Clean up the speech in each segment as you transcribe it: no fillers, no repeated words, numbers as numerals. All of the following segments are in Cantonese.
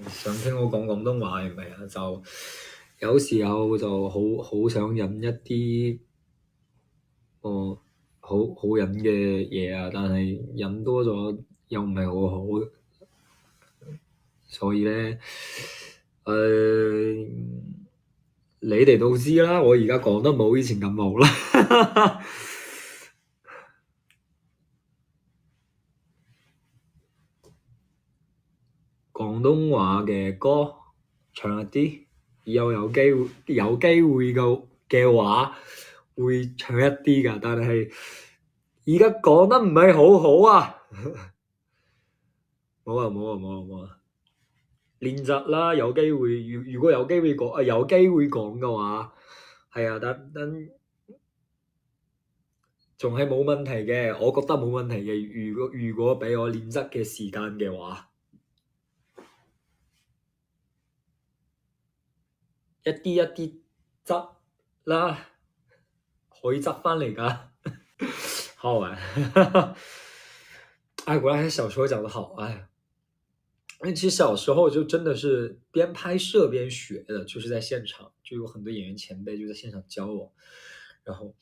想聽我講廣東話係咪啊？就有時候就好想飲一啲好飲嘅嘢啊，但係飲多咗又唔係好好，所以咧，你哋都知啦，我而家講得冇以前咁好啦。廣東話嘅歌唱一啲，以後有機會嘅話會唱一啲㗎，但係而家講得唔係好好啊！冇啊！練習啦，有機會，如果有機會講嘅話，係啊，但仲係冇問題嘅，我覺得冇問題嘅。如果俾我練習嘅時間嘅話。一啲執啦，可以執翻嚟噶，好玩。哎，果然係小時候講得好，哎，其實小時候就真的是邊拍攝邊學的，就是在現場就有很多演員前輩就在現場教我，然後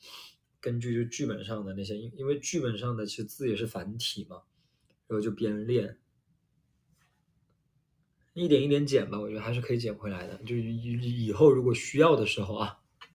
根據就劇本上的那些，因為劇本上的其實字也是繁體嘛，然後就邊練。一點一點剪吧，我覺得還是可以剪回來的。就以後如果需要的時候啊。